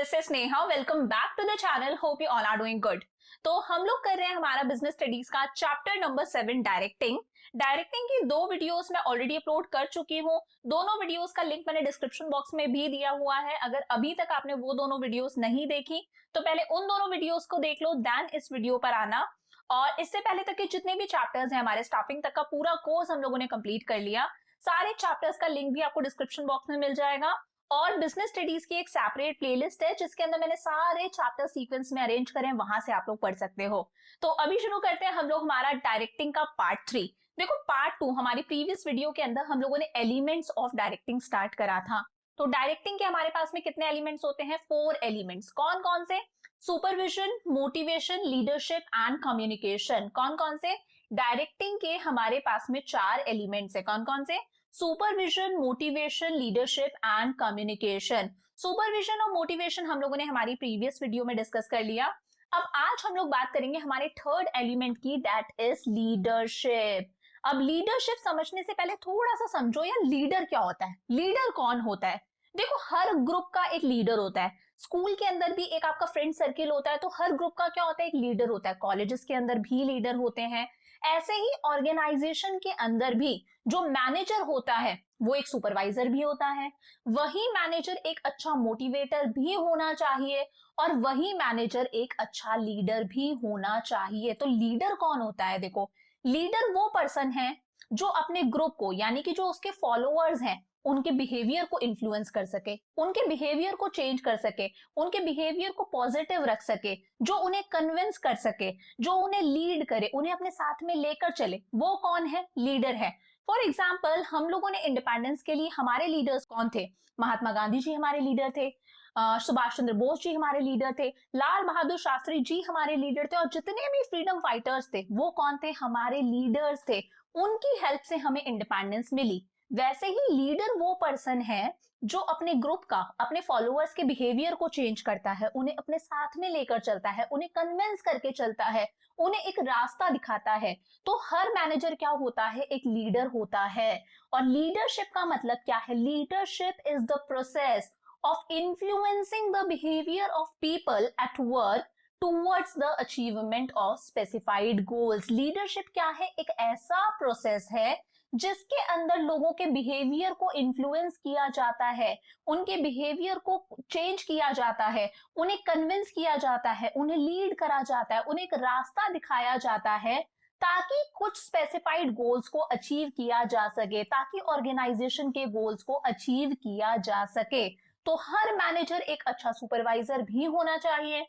This is Sneha. Welcome back to the channel. Hope you all are doing good. तो हम लोग कर रहे हैं हमारा बिजनेस स्टडीज का चैप्टर नंबर 7 डायरेक्टिंग। डायरेक्टिंग की 2 वीडियोस मैं ऑलरेडी अपलोड कर चुकी हूँ। दोनों वीडियोस का लिंक मैंने डिस्क्रिप्शन बॉक्स में भी दिया हुआ है। अगर अभी तक आपने वो दोनों वीडियोस नहीं देखी तो पहले उन दोनों वीडियोस को देख लो, देन इस वीडियो पर आना। और इससे पहले तक के जितने भी चैप्टर्स हैं, हमारे स्टाफिंग तक का पूरा कोर्स हम लोगों ने कंप्लीट कर लिया। सारे चैप्टर्स का लिंक भी आपको डिस्क्रिप्शन बॉक्स में मिल जाएगा। और बिजनेस स्टडीज की एक सेपरेट प्लेलिस्ट है जिसके अंदर मैंने सारे चैप्टर सीक्वेंस में अरेंज करे हैं, वहां से आप लोग पढ़ सकते हो। तो अभी शुरू करते हैं हम लोग हमारा डायरेक्टिंग का पार्ट 3। देखो, पार्ट 2 हमारी प्रीवियस वीडियो के अंदर हम लोगों ने एलिमेंट्स ऑफ डायरेक्टिंग स्टार्ट करा था। तो डायरेक्टिंग के हमारे पास में कितने एलिमेंट्स होते हैं? 4 एलिमेंट्स। कौन कौन से? Supervision, motivation, leadership and communication. कौन कौन से? डायरेक्टिंग के हमारे पास में 4 एलिमेंट्स है। कौन कौन से? Supervision, motivation, leadership and communication. Supervision और मोटिवेशन हम लोगों ने हमारी प्रीवियस वीडियो में डिस्कस कर लिया। अब आज हम लोग बात करेंगे हमारे थर्ड एलिमेंट की, दैट इज लीडरशिप। अब लीडरशिप समझने से पहले थोड़ा सा समझो यार, लीडर क्या होता है, लीडर कौन होता है। देखो, हर ग्रुप का एक लीडर होता है। स्कूल के अंदर भी एक आपका फ्रेंड सर्किल होता है, तो हर ग्रुप का क्या होता है? एक लीडर होता है। कॉलेजेस के अंदर भी लीडर होते हैं। ऐसे ही ऑर्गेनाइजेशन के अंदर भी जो मैनेजर होता है वो एक सुपरवाइजर भी होता है। वही मैनेजर एक अच्छा मोटिवेटर भी होना चाहिए और वही मैनेजर एक अच्छा लीडर भी होना चाहिए। तो लीडर कौन होता है? देखो, लीडर वो पर्सन है जो अपने ग्रुप को, यानी कि जो उसके फॉलोअर्स हैं, उनके बिहेवियर को इन्फ्लुएंस कर सके, उनके बिहेवियर को चेंज कर सके, उनके बिहेवियर को पॉजिटिव रख सके, जो उन्हें कन्विंस कर सके, जो उन्हें लीड करे, उन्हें अपने साथ में लेकर चले। वो कौन है? लीडर है। फॉर एग्जाम्पल, हम लोगों ने इंडिपेंडेंस के लिए हमारे लीडर्स कौन थे? महात्मा गांधी जी हमारे लीडर थे, सुभाष चंद्र बोस जी हमारे लीडर थे, लाल बहादुर शास्त्री जी हमारे लीडर थे, और जितने भी फ्रीडम फाइटर्स थे वो कौन थे? हमारे लीडर्स थे। उनकी हेल्प से हमें इंडिपेंडेंस मिली। वैसे ही लीडर वो पर्सन है जो अपने ग्रुप का, अपने फॉलोअर्स के बिहेवियर को चेंज करता है, उन्हें अपने साथ में लेकर चलता है, उन्हें कन्विंस करके चलता है, उन्हें एक रास्ता दिखाता है। तो हर मैनेजर क्या होता है? एक लीडर होता है। और लीडरशिप का मतलब क्या है? Leadership is the process of influencing the behavior of people at work towards the achievement of specified goals। Leadership क्या है? एक ऐसा प्रोसेस है जिसके अंदर लोगों के बिहेवियर को इन्फ्लुएंस किया जाता है, उनके बिहेवियर को चेंज किया जाता है, उन्हें कन्विंस किया जाता है, उन्हें लीड करा जाता है, उन्हें एक रास्ता दिखाया जाता है ताकि कुछ स्पेसिफाइड गोल्स को अचीव किया जा सके, ताकि ऑर्गेनाइजेशन के गोल्स को अचीव किया जा सके। तो हर मैनेजर एक अच्छा सुपरवाइजर भी होना चाहिए,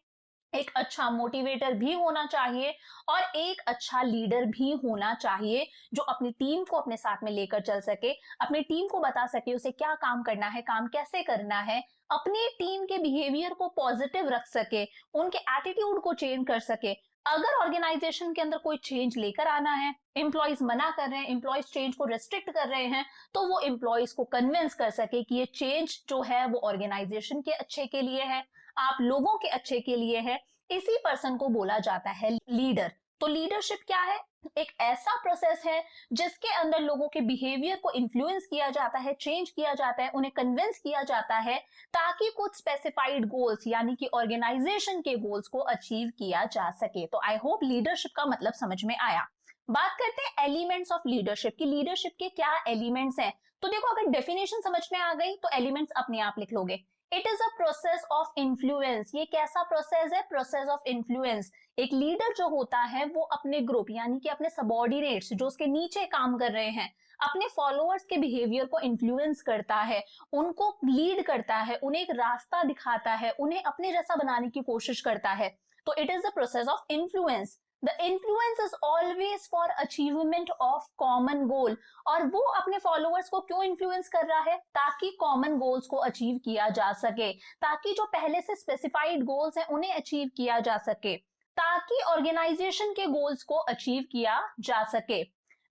एक अच्छा मोटिवेटर भी होना चाहिए और एक अच्छा लीडर भी होना चाहिए, जो अपनी टीम को अपने साथ में लेकर चल सके, अपनी टीम को बता सके उसे क्या काम करना है, काम कैसे करना है, अपनी टीम के बिहेवियर को पॉजिटिव रख सके, उनके एटीट्यूड को चेंज कर सके। अगर ऑर्गेनाइजेशन के अंदर कोई चेंज लेकर आना है, एम्प्लॉयज मना कर रहे हैं, एम्प्लॉयज चेंज को रेस्ट्रिक्ट कर रहे हैं, तो वो एम्प्लॉयज को कन्विंस कर सके कि ये चेंज जो है वो ऑर्गेनाइजेशन के अच्छे के लिए है, आप लोगों के अच्छे के लिए है। इसी पर्सन को बोला जाता है लीडर। तो लीडरशिप क्या है? एक ऐसा प्रोसेस है जिसके अंदर लोगों के बिहेवियर को इन्फ्लुएंस किया जाता है, चेंज किया जाता है, उन्हें कन्विंस किया जाता है ताकि कुछ स्पेसिफाइड गोल्स, यानी कि ऑर्गेनाइजेशन के गोल्स को अचीव किया जा सके। तो आई होप लीडरशिप का मतलब समझ में आया। बात करते हैं एलिमेंट्स ऑफ लीडरशिप की। लीडरशिप के क्या एलिमेंट्स हैं? तो देखो, अगर डेफिनेशन समझ में आ गई तो एलिमेंट्स अपने आप लिख लोगे। It is a process of influence. ये कैसा प्रोसेस है? Process of influence. एक लीडर जो होता है वो अपने ग्रुप, यानी कि अपने सबऑर्डिनेट्स जो उसके नीचे काम कर रहे हैं, अपने फॉलोअर्स के बिहेवियर को इन्फ्लुएंस करता है, उनको लीड करता है, उन्हें एक रास्ता दिखाता है, उन्हें अपने जैसा बनाने की कोशिश करता है। तो it is the process of influence. The influence is always for achievement of common goal। और वो अपने फॉलोअर्स को क्यों इन्फ्लुएंस कर रहा है? ताकि कॉमन गोल्स को अचीव किया जा सके, ताकि जो पहले से स्पेसिफाइड गोल्स हैं उन्हें अचीव किया जा सके, ताकि ऑर्गेनाइजेशन के गोल्स को अचीव किया जा सके।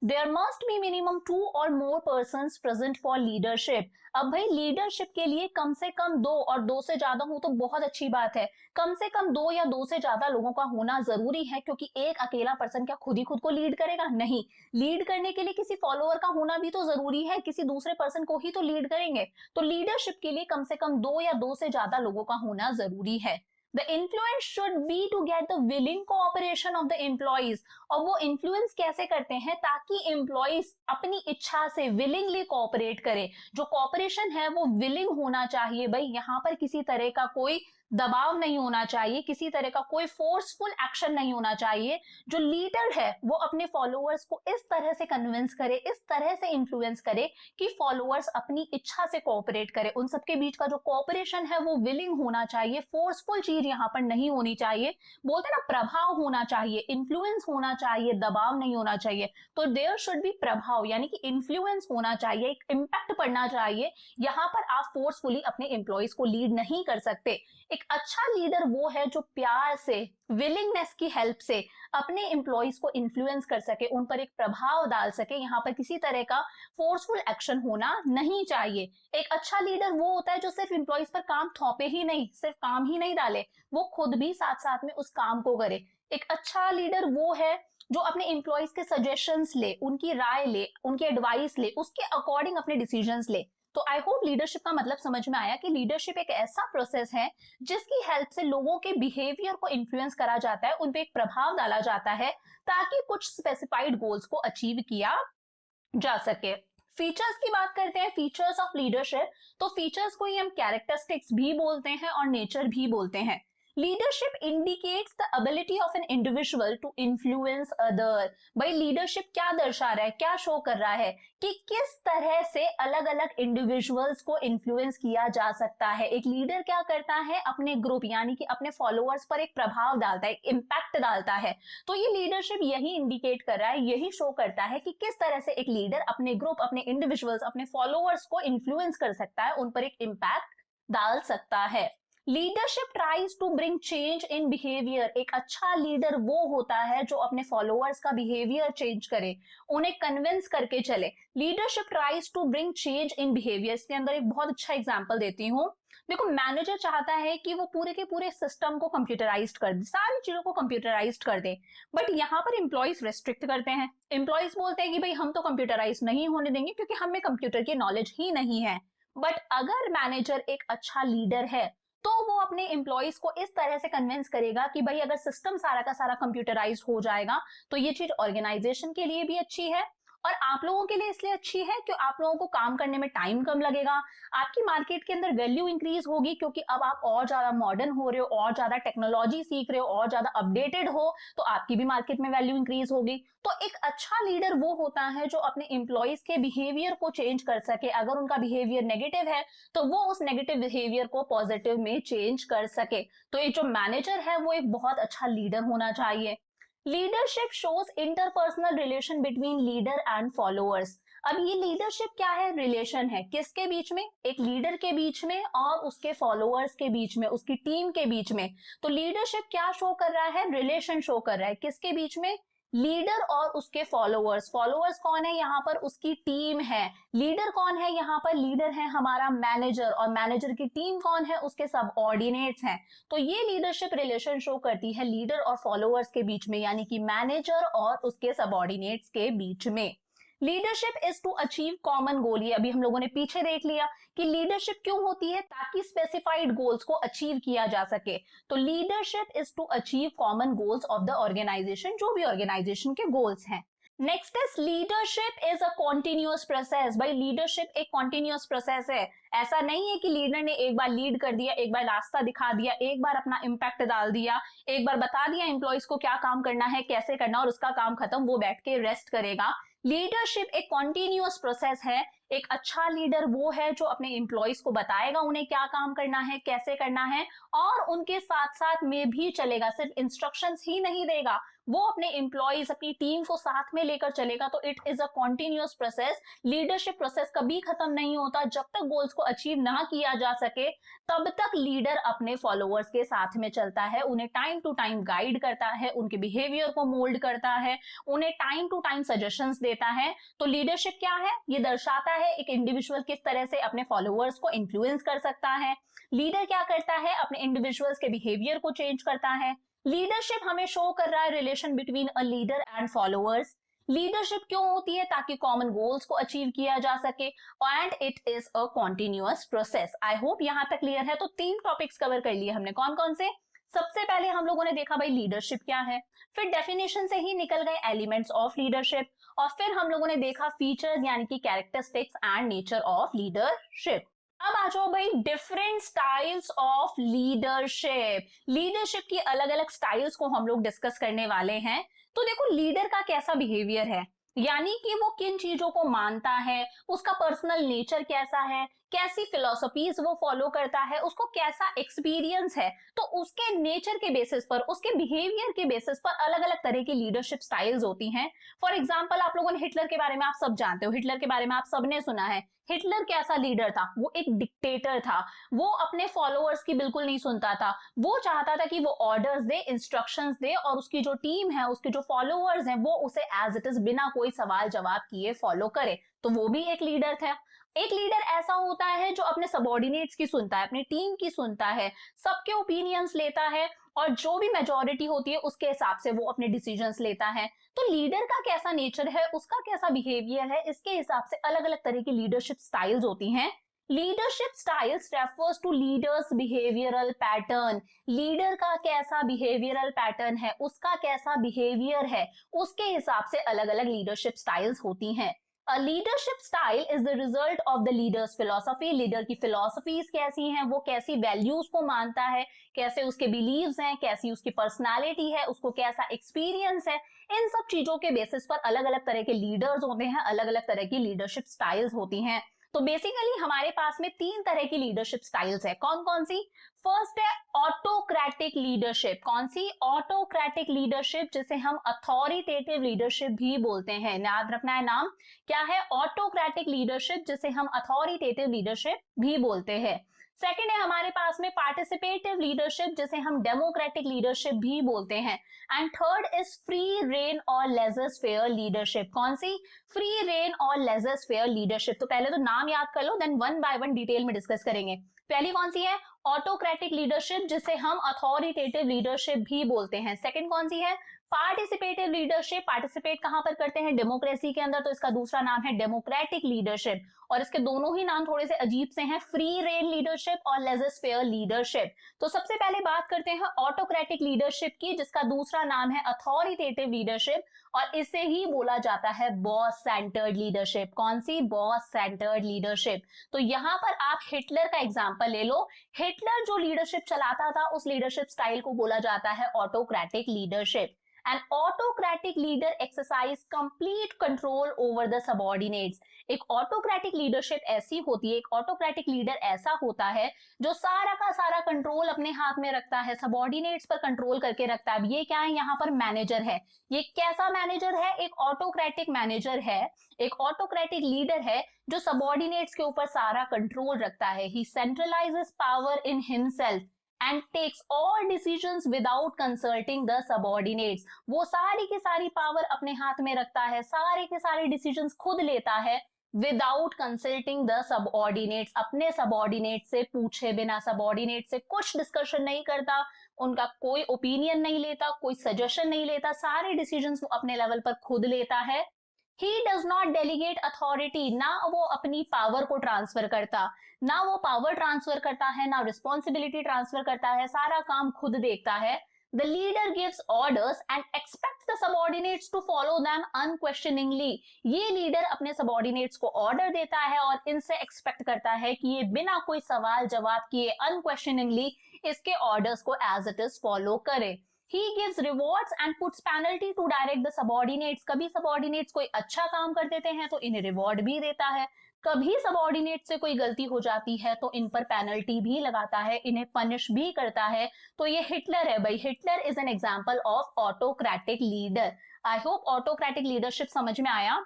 देयर मस्ट बी मिनिमम 2 और मोर पर्सन्स प्रेजेंट फॉर लीडरशिप। अब भाई लीडरशिप के लिए कम से कम 2 और 2 से ज्यादा हो तो बहुत अच्छी बात है। कम से कम 2 या 2 से ज्यादा लोगों का होना जरूरी है, क्योंकि एक अकेला पर्सन क्या खुद ही खुद को लीड करेगा? नहीं, लीड करने के लिए किसी फॉलोअर का होना भी तो जरूरी है, किसी दूसरे पर्सन को ही तो लीड करेंगे। तो लीडरशिप के लिए कम से कम 2 या 2 से ज्यादा लोगों का होना जरूरी है। The influence should be to get the willing cooperation of the employees। और वो इन्फ्लुएंस कैसे करते हैं? ताकि एम्प्लॉइज अपनी इच्छा से विलिंगली कोऑपरेट करें। जो कोऑपरेशन है वो विलिंग होना चाहिए भाई, यहाँ पर किसी तरह का कोई दबाव नहीं होना चाहिए, किसी तरह का कोई फोर्सफुल एक्शन नहीं होना चाहिए। जो लीडर है वो अपने फॉलोअर्स को इस तरह से कन्विंस करे, इस तरह से इन्फ्लुएंस करे कि फॉलोअर्स अपनी इच्छा से कोऑपरेट करे। उन सबके बीच का जो कोऑपरेशन है वो विलिंग होना चाहिए, फोर्सफुल चीज यहाँ पर नहीं होनी चाहिए। बोलते ना प्रभाव होना चाहिए, इन्फ्लुएंस होना चाहिए, दबाव नहीं होना चाहिए। तो देयर शुड बी प्रभाव, यानी कि इन्फ्लुएंस होना चाहिए, एक इम्पैक्ट पड़ना चाहिए। यहाँ पर आप फोर्सफुली अपने एम्प्लॉइज को लीड नहीं कर सकते। एक अच्छा लीडर वो है जो प्यार से, विलिंगनेस की हेल्प से अपने एम्प्लॉइज को इन्फ्लुएंस कर सके, उन पर एक प्रभाव डाल सके। यहाँ पर किसी तरह का फोर्सफुल एक्शन होना नहीं चाहिए। एक अच्छा लीडर वो होता है जो सिर्फ एम्प्लॉइज पर काम थोपे ही नहीं, सिर्फ काम ही नहीं डाले, वो खुद भी साथ साथ में उस काम को करे। एक अच्छा लीडर वो है जो अपने एम्प्लॉइज के सजेशंस ले, उनकी राय ले, उनकी एडवाइस ले, उसके अकॉर्डिंग अपने डिसीजंस ले। तो आई होप लीडरशिप का मतलब समझ में आया कि लीडरशिप एक ऐसा प्रोसेस है जिसकी हेल्प से लोगों के बिहेवियर को इन्फ्लुएंस करा जाता है, उन पे एक प्रभाव डाला जाता है, ताकि कुछ स्पेसिफाइड गोल्स को अचीव किया जा सके। फीचर्स की बात करते हैं, फीचर्स ऑफ लीडरशिप। तो फीचर्स को ही हम कैरेक्टरिस्टिक्स भी बोलते हैं और नेचर भी बोलते हैं। Leadership indicates the ability of an individual to influence other. भाई लीडरशिप क्या दर्शा रहा है, क्या शो कर रहा है कि किस तरह से अलग अलग इंडिविजुअल्स को इन्फ्लुएंस किया जा सकता है। एक लीडर क्या करता है? अपने ग्रुप यानी कि अपने फॉलोअर्स पर एक प्रभाव डालता है, एक इम्पैक्ट डालता है। तो ये लीडरशिप यही इंडिकेट कर रहा है, यही शो करता है कि किस तरह से एक लीडर अपने ग्रुप, अपने इंडिविजुअल्स, अपने फॉलोअर्स को इन्फ्लुएंस कर सकता है, उन पर एक इम्पैक्ट डाल सकता है। Leadership tries to bring change in behaviour. एक अच्छा लीडर वो होता है जो अपने फॉलोअर्स का बिहेवियर चेंज करे, उन्हें कन्विंस करके चले। Leadership tries to bring change in behaviour. इसके अंदर एक बहुत अच्छा एग्जांपल देती हूँ। देखो, मैनेजर चाहता है कि वो पूरे के पूरे सिस्टम को कंप्यूटराइज्ड कर दे, सारी चीजों को कंप्यूटराइज्ड कर दे, बट यहाँ पर एम्प्लॉइज रेस्ट्रिक्ट करते हैं। एम्प्लॉइज बोलते हैं कि भाई हम तो कंप्यूटराइज नहीं होने देंगे क्योंकि हमें कंप्यूटर की नॉलेज ही नहीं है। बट अगर मैनेजर एक अच्छा लीडर है तो वो अपने एम्प्लॉइज को इस तरह से कन्विंस करेगा कि भाई अगर सिस्टम सारा का सारा कंप्यूटराइज हो जाएगा तो ये चीज ऑर्गेनाइजेशन के लिए भी अच्छी है और आप लोगों के लिए इसलिए अच्छी है कि आप लोगों को काम करने में टाइम कम लगेगा, आपकी मार्केट के अंदर वैल्यू इंक्रीज होगी क्योंकि अब आप और ज्यादा मॉडर्न हो रहे हो, और ज्यादा टेक्नोलॉजी सीख रहे हो, और ज्यादा अपडेटेड हो, तो आपकी भी मार्केट में वैल्यू इंक्रीज होगी। तो एक अच्छा लीडर वो होता है जो अपने एम्प्लॉइज के बिहेवियर को चेंज कर सके। अगर उनका बिहेवियर नेगेटिव है तो वो उस नेगेटिव बिहेवियर को पॉजिटिव में चेंज कर सके। तो ये जो मैनेजर है वो एक बहुत अच्छा लीडर होना चाहिए। Leadership shows interpersonal relation between leader and followers. अब ये लीडरशिप क्या है? रिलेशन है, किसके बीच में? एक लीडर के बीच में और उसके फॉलोअर्स के बीच में, उसकी टीम के बीच में। तो लीडरशिप क्या शो कर रहा है? रिलेशन शो कर रहा है, किसके बीच में? लीडर और उसके फॉलोअर्स। फॉलोअर्स कौन है यहाँ पर? उसकी टीम है। लीडर कौन है यहाँ पर? लीडर है हमारा मैनेजर, और मैनेजर की टीम कौन है? उसके सबऑर्डिनेट्स हैं। तो ये लीडरशिप रिलेशन शो करती है लीडर और फॉलोअर्स के बीच में, यानी कि मैनेजर और उसके सबऑर्डिनेट्स के बीच में। Leadership is to achieve common goal. ये अभी हम लोगों ने पीछे देख लिया कि लीडरशिप क्यों होती है, ताकि स्पेसिफाइड गोल्स को अचीव किया जा सके। तो leadership is to achieve common goals of the organisation, जो भी ऑर्गेनाइजेशन के गोल्स हैं। Next is leadership is a continuous process. भाई लीडरशिप एक कॉन्टिन्यूअस प्रोसेस है। ऐसा नहीं है कि लीडर ने एक बार लीड कर दिया, एक बार रास्ता दिखा दिया, एक बार अपना इम्पैक्ट डाल दिया, एक बार बता दिया एम्प्लॉइज को क्या काम करना है, कैसे करना, और उसका काम खत्म, वो बैठ के रेस्ट करेगा। लीडरशिप एक कॉन्टिन्यूअस प्रोसेस है। एक अच्छा लीडर वो है जो अपने एम्प्लॉइज को बताएगा उन्हें क्या काम करना है, कैसे करना है, और उनके साथ साथ में भी चलेगा। सिर्फ इंस्ट्रक्शंस ही नहीं देगा, वो अपने एम्प्लॉइज अपनी टीम को साथ में लेकर चलेगा, तो it is a continuous process. Leadership process कभी खत्म नहीं होता। जब तक गोल्स को अचीव ना किया जा सके तब तक लीडर अपने फॉलोअर्स के साथ में चलता है, उन्हें टाइम टू टाइम गाइड करता है, उनके बिहेवियर को मोल्ड करता है, उन्हें टाइम टू टाइम सजेशंस देता है। तो लीडरशिप क्या है? ये दर्शाता है एक इंडिविजुअल किस तरह से अपने फॉलोअर्स को इन्फ्लुएंस कर सकता है। लीडर क्या करता है? अपने इंडिविजुअल्स के बिहेवियर को चेंज करता है। लीडरशिप हमें शो कर रहा है relation between a leader and followers. Leadership क्यों होती है? ताकि कॉमन गोल्स को अचीव किया जा सके, and it is a continuous process. I hope यहां तक क्लियर है। तो 3 टॉपिक्स कवर कर लिए हमने। कौन कौन से? सबसे पहले हम लोगों ने देखा भाई लीडरशिप क्या है, फिर डेफिनेशन से ही निकल गए एलिमेंट्स ऑफ लीडरशिप, और फिर हम लोगों ने देखा फीचर्स यानी कि characteristics and nature of leadership. अब आ जाओ भाई different styles of leadership. Leadership की अलग अलग स्टाइल्स को हम लोग डिस्कस करने वाले हैं। तो देखो लीडर का कैसा बिहेवियर है, यानी कि वो किन चीजों को मानता है, उसका पर्सनल नेचर कैसा है, कैसी फिलोसफीज वो फॉलो करता है, उसको कैसा एक्सपीरियंस है, तो उसके नेचर के बेसिस पर, उसके बिहेवियर के बेसिस पर अलग अलग तरह की लीडरशिप स्टाइल्स होती हैं। फॉर एग्जाम्पल आप लोगों ने हिटलर के बारे में आप सब जानते हो, हिटलर के बारे में आप सबने सुना है। हिटलर कैसा लीडर था? वो एक डिक्टेटर था। वो अपने फॉलोअर्स की बिल्कुल नहीं सुनता था। वो चाहता था कि वो ऑर्डर्स दे, इंस्ट्रक्शंस दे, और उसकी जो टीम है, उसके जो फॉलोअर्स हैं, वो उसे एज इट इज बिना कोई सवाल जवाब किए फॉलो करे। तो वो भी एक लीडर था। एक लीडर ऐसा होता है जो अपने सबॉर्डिनेट्स की सुनता है, अपनी टीम की सुनता है, सबके ओपिनियंस लेता है, और जो भी मेजॉरिटी होती है उसके हिसाब से वो अपने डिसीजंस लेता है। तो लीडर का कैसा नेचर है, उसका कैसा बिहेवियर है, इसके हिसाब से अलग अलग तरह की लीडरशिप स्टाइल्स होती हैं। Leadership styles refers to leaders behavioural pattern. Leader का कैसा बिहेवियरल पैटर्न है, उसका कैसा बिहेवियर है, उसके हिसाब से अलग अलग लीडरशिप स्टाइल्स होती हैं। A leadership style is the result of the leader's philosophy. Leader की फिलोसफीज कैसी हैं, वो कैसी वैल्यूज को मानता है, कैसे उसके बिलीव्स हैं, कैसी उसकी पर्सनालिटी है, उसको कैसा एक्सपीरियंस है, इन सब चीजों के बेसिस पर अलग अलग तरह के लीडर्स होते हैं, अलग अलग तरह की लीडरशिप स्टाइल्स होती हैं। तो बेसिकली हमारे पास में 3 तरह की लीडरशिप स्टाइल्स है। कौन कौन सी? फर्स्ट है ऑटोक्रेटिक लीडरशिप। कौन सी? ऑटोक्रेटिक लीडरशिप, जिसे हम अथॉरिटेटिव लीडरशिप भी बोलते हैं। याद रखना है नाम क्या है? ऑटोक्रेटिक लीडरशिप, जिसे हम अथॉरिटेटिव लीडरशिप भी बोलते हैं। सेकंड है हमारे पास में पार्टिसिपेटिव लीडरशिप, जिसे हम डेमोक्रेटिक लीडरशिप भी बोलते हैं। And third is free rein और लेजर फेयर लीडरशिप। कौन सी? फ्री रेन और लेजर फेयर लीडरशिप। तो पहले तो नाम याद कर लो, then one by one detail में डिस्कस करेंगे। पहली कौन सी है? ऑटोक्रेटिक लीडरशिप, जिसे हम अथॉरिटेटिव लीडरशिप भी बोलते हैं। सेकंड कौन सी है? Participative leadership. पार्टिसिपेट कहां पर करते हैं? डेमोक्रेसी के अंदर, तो इसका दूसरा नाम है डेमोक्रेटिक लीडरशिप। और इसके दोनों ही नाम थोड़े से अजीब से हैं, फ्री रेन लीडरशिप और लेजर फेयर लीडरशिप। तो सबसे पहले बात करते हैं ऑटोक्रेटिक लीडरशिप की, जिसका दूसरा नाम है अथॉरिटेटिव लीडरशिप, और इसे ही बोला जाता है बॉस सेंटर्ड लीडरशिप। कौन सी? Boss centred leadership. तो यहां पर आप हिटलर का एग्जांपल ले लो। हिटलर जो लीडरशिप चलाता था, उस लीडरशिप स्टाइल को बोला जाता है autocratic leadership. An autocratic leader exercise complete control over the subordinates. एक ऑटोक्रेटिक लीडरशिप ऐसी होती है, एक ऑटोक्रेटिक लीडर ऐसा होता है जो सारा का सारा कंट्रोल अपने हाथ में रखता है, सबऑर्डिनेट्स पर कंट्रोल करके रखता है। ये क्या है? यहाँ पर मैनेजर है। ये कैसा मैनेजर है? एक ऑटोक्रेटिक मैनेजर है, एक ऑटोक्रेटिक लीडर है जो सबऑर्डिनेट्स के ऊपर सारा कंट्रोल रखता है। He centralizes power in himself and takes all decisions without consulting the subordinates. वो सारी की सारी पावर अपने हाथ में रखता है, सारे के सारे डिसीजंस खुद लेता है विदाउट कंसल्टिंग द सबऑर्डिनेट्स। अपने सबऑर्डिनेट से पूछे बिना, सबऑर्डिनेट से कुछ डिस्कशन नहीं करता, उनका कोई ओपिनियन नहीं लेता, कोई सजेशन नहीं लेता, सारे डिसीजंस वो अपने लेवल पर खुद लेता है। He does not delegate authority, ना वो अपनी पावर को ट्रांसफर करता, ना वो पावर ट्रांसफर करता है, ना रिस्पॉन्सिबिलिटी ट्रांसफर करता है, सारा काम खुद देखता है। The leader gives orders and expects the subordinates to follow them unquestioningly. ये लीडर अपने सबऑर्डिनेट्स को ऑर्डर देता है और इनसे एक्सपेक्ट करता है कि ये बिना कोई सवाल जवाब किए अनक्वेश्चनिंगली इसके ऑर्डर्स को एज इट इज फॉलो करे। He gives rewards and puts penalty to direct the subordinates. कभी सबॉर्डिनेट्स कोई अच्छा काम कर देते हैं तो इन्हें रिवॉर्ड भी देता है, कभी सबॉर्डिनेट से कोई गलती हो जाती है तो इन पर पेनल्टी भी लगाता है, इन्हें पनिश भी करता है। तो ये हिटलर है भाई, Hitler is an example of autocratic leader. I hope autocratic leadership समझ में आया।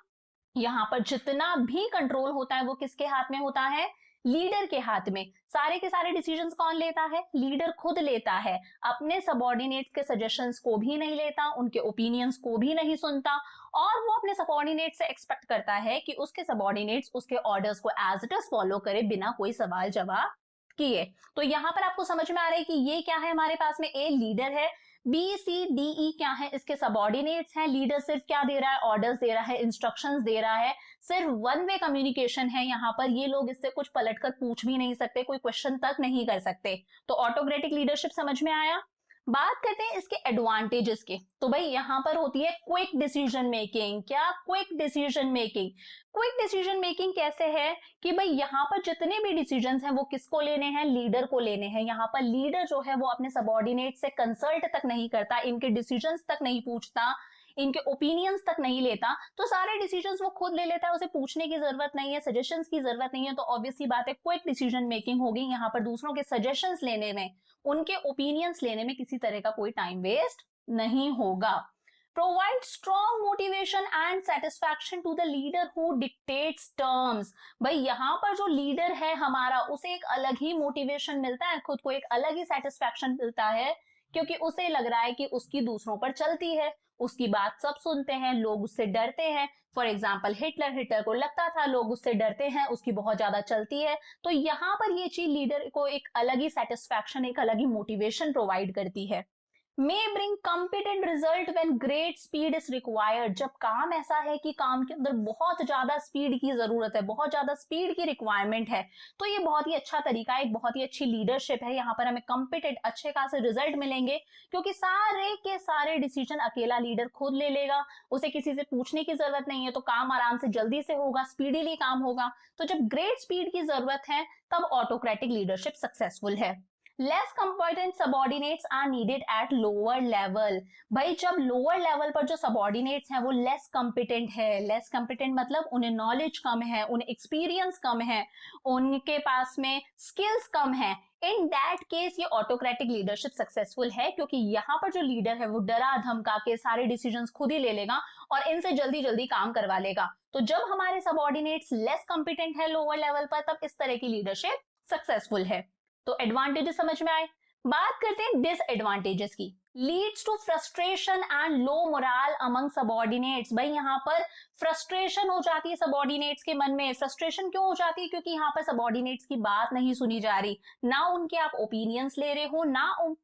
यहाँ पर जितना भी कंट्रोल होता है वो किसके हाथ में होता है? लीडर के हाथ में। सारे के सारे डिसीजंस कौन लेता है? लीडर खुद लेता है। अपने सबऑर्डिनेट्स के सजेशंस को भी नहीं लेता, उनके ओपिनियंस को भी नहीं सुनता, और वो अपने सबऑर्डिनेट से एक्सपेक्ट करता है कि उसके सबऑर्डिनेट्स उसके ऑर्डर्स को एज इट इज फॉलो करे बिना कोई सवाल जवाब किए। तो यहाँ पर आपको समझ में आ रहा है कि ये क्या है हमारे पास में? ए लीडर है, बी सी डी ई क्या है? इसके सबऑर्डिनेट्स हैं। लीडर सिर्फ क्या दे रहा है? ऑर्डर्स दे रहा है, इंस्ट्रक्शंस दे रहा है। सिर्फ वन वे कम्युनिकेशन है यहाँ पर, ये लोग इससे कुछ पलटकर पूछ भी नहीं सकते, कोई क्वेश्चन तक नहीं कर सकते। तो ऑटोक्रेटिक लीडरशिप समझ में आया। बात करते हैं इसके एडवांटेजेस के। तो भाई यहाँ पर होती है क्विक डिसीजन मेकिंग। क्या? Quick decision making. Quick decision making कैसे है कि भाई यहाँ पर जितने भी डिसीजंस हैं वो किसको लेने हैं? लीडर को लेने हैं। यहाँ पर लीडर जो है वो अपने सबऑर्डिनेट से कंसल्ट तक नहीं करता, इनके डिसीजंस तक नहीं पूछता, इनके ओपिनियंस तक नहीं लेता, तो सारे डिसीजंस वो खुद ले लेता है, उसे पूछने की जरूरत नहीं है, सजेशंस की जरूरत नहीं है। तो ऑब्वियसली बात है क्विक डिसीजन मेकिंग होगी। यहाँ पर दूसरों के सजेशंस लेने में, उनके ओपिनियंस लेने में किसी तरह का कोई टाइम वेस्ट नहीं होगा। Provide strong motivation and satisfaction to the leader who dictates terms. भाई यहाँ पर जो लीडर है हमारा, उसे एक अलग ही मोटिवेशन मिलता है, खुद को एक अलग ही सेटिस्फैक्शन मिलता है, क्योंकि उसे लग रहा है कि उसकी दूसरों पर चलती है, उसकी बात सब सुनते हैं, लोग उससे डरते हैं। फॉर एग्जाम्पल हिटलर को लगता था लोग उससे डरते हैं, उसकी बहुत ज्यादा चलती है। तो यहाँ पर ये चीज लीडर को एक अलग ही सेटिस्फैक्शन, एक अलग ही मोटिवेशन प्रोवाइड करती है। may bring competent result when great speed is required। जब काम ऐसा है कि काम के अंदर बहुत ज्यादा स्पीड की जरूरत है, बहुत ज्यादा स्पीड की रिक्वायरमेंट है, तो ये बहुत ही अच्छा तरीका है, एक बहुत ही अच्छी लीडरशिप है। यहाँ पर हमें कॉम्पिटेंट अच्छे खासे रिजल्ट मिलेंगे, क्योंकि सारे के सारे डिसीजन अकेला लीडर खुद ले लेगा, उसे किसी से पूछने की जरूरत नहीं है, तो काम आराम से जल्दी से होगा, स्पीडीली काम होगा। तो जब ग्रेट स्पीड की जरूरत है तब ऑटोक्रेटिक लीडरशिप सक्सेसफुल है। Less competent subordinates are needed at lower level. भाई जब लोअर लेवल पर जो सबॉर्डिनेट्स हैं वो लेस कॉम्पिटेंट है, लेस कॉम्पिटेंट मतलब उन्हें नॉलेज कम है, उन्हें एक्सपीरियंस कम है, उनके पास में स्किल्स कम है, इन दैट केस ये ऑटोक्रेटिक लीडरशिप सक्सेसफुल है, क्योंकि यहाँ पर जो लीडर है वो डरा धमका के सारे डिसीजंस खुद ही ले लेगा और इनसे जल्दी जल्दी काम करवा लेगा। तो जब हमारे सबॉर्डिनेट्स लेस कॉम्पिटेंट है लोअर लेवल पर, तब इस तरह की लीडरशिप सक्सेसफुल है। तो एडवांटेजेस समझ में आए। बात करते हैं डिसएडवांटेजेस की। Leads to frustration and low morale among subordinates. भाई यहाँ पर फ्रस्ट्रेशन हो जाती है सबॉर्डिनेट्स के मन में। फ्रस्ट्रेशन क्यों हो जाती है? क्योंकि यहाँ पर सबॉर्डिनेट्स की बात नहीं सुनी जा रही, ना उनके आप ओपिनियंस ले रहे हो, ना